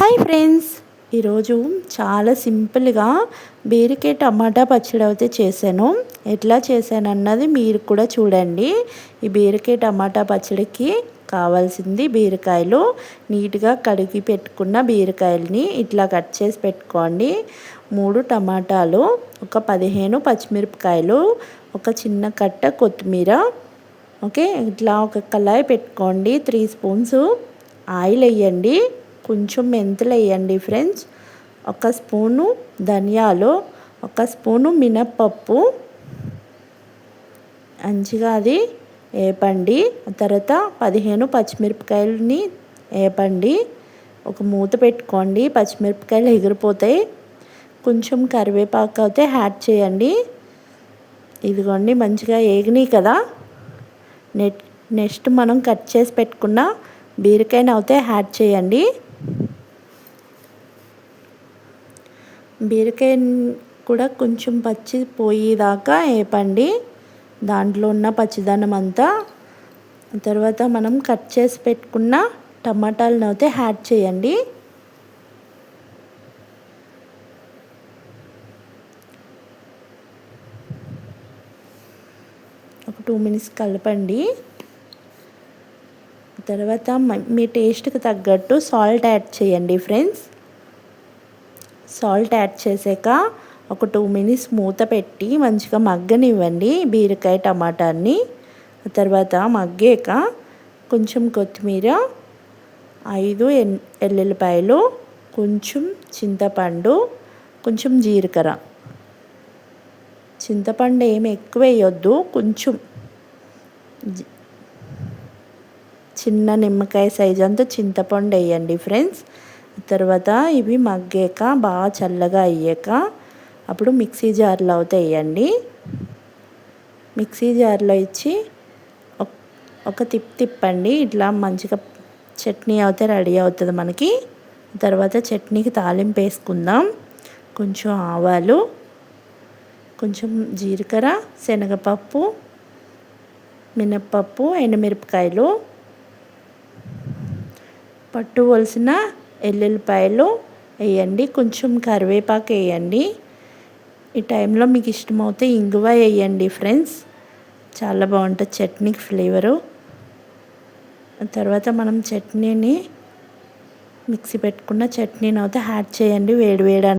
Hi friends, ఈరోజు చాలా సింపుల్గా బీరకాయ టమాటా పచ్చడి అయితే చేశాను. ఎట్లా చేశాను అన్నది మీరు కూడా చూడండి. ఈ బీరకాయ టమాటా పచ్చడికి కావాల్సింది బీరకాయలు. నీట్గా కడిగి పెట్టుకున్న బీరకాయలని ఇట్లా కట్ చేసి పెట్టుకోండి. 3 టమాటాలు, ఒక 15 పచ్చిమిరపకాయలు, ఒక చిన్న కట్ట కొత్తిమీర. ఓకే, ఇట్లా ఒక కళాయి పెట్టుకోండి. 3 స్పూన్స్ ఆయిల్ వేయండి. కొంచెం మెంతులు వేయండి ఫ్రెండ్స్. 1 స్పూను ధనియాలు, 1 స్పూను మినప్పప్పు. మంచిగా అది వేపండి. తర్వాత 15 పచ్చిమిరపకాయలని వేపండి. ఒక మూత పెట్టుకోండి, పచ్చిమిరపకాయలు ఎగిరిపోతాయి. కొంచెం కరివేపాకు అయితే యాడ్ చేయండి. ఇదిగోండి, మంచిగా వేగినాయి కదా. నెక్స్ట్ మనం కట్ చేసి పెట్టుకున్న బీరకాయని అయితే యాడ్ చేయండి. బీరకాయ కూడా కొంచెం పచ్చి పోయేదాకా వేపండి, దాంట్లో ఉన్న పచ్చిదనం అంతా. తర్వాత మనం కట్ చేసి పెట్టుకున్న టమాటాలను అయితే యాడ్ చేయండి. ఒక 2 మినిట్స్ కలపండి. తర్వాత మీ టేస్ట్కి తగ్గట్టు సాల్ట్ యాడ్ చేయండి ఫ్రెండ్స్. సాల్ట్ యాడ్ చేసాక ఒక 2 మినిట్స్ మూత పెట్టి మంచిగా మగ్గనివ్వండి బీరకాయ టమాటాని. తర్వాత మగ్గాక కొంచెం కొత్తిమీర, 5 ఎల్లుల్లిపాయలు, కొంచెం చింతపండు, కొంచెం జీలకర్ర. చింతపండు ఏమి ఎక్కువ వేయొద్దు, కొంచెం చిన్న నిమ్మకాయ సైజ్ అంతా చింతపండు వేయండి ఫ్రెండ్స్. తర్వాత ఇవి మగ్గాక బాగా చల్లగా అయ్యాక అప్పుడు మిక్సీ జార్లో అయితే వేయండి. మిక్సీ జార్లో ఇచ్చి ఒక తిప్పండి. ఇట్లా మంచిగా చట్నీ అయితే రెడీ అవుతుంది మనకి. తర్వాత చట్నీకి తాలింపు వేసుకుందాం. కొంచెం ఆవాలు, కొంచెం జీలకర్ర, శనగపప్పు, మినప్పప్పు, ఎండుమిరపకాయలు, పట్టు వలసిన ఎల్లుల్లిపాయలు వేయండి. కొంచెం కరివేపాకు వేయండి. ఈ టైంలో మీకు ఇష్టమవుతే ఇంగువ వేయండి ఫ్రెండ్స్, చాలా బాగుంటుంది చట్నీకి ఫ్లేవరు. తర్వాత మనం చట్నీని మిక్సీ పెట్టుకున్న చట్నీని అయితే యాడ్ చేయండి వేడివేడి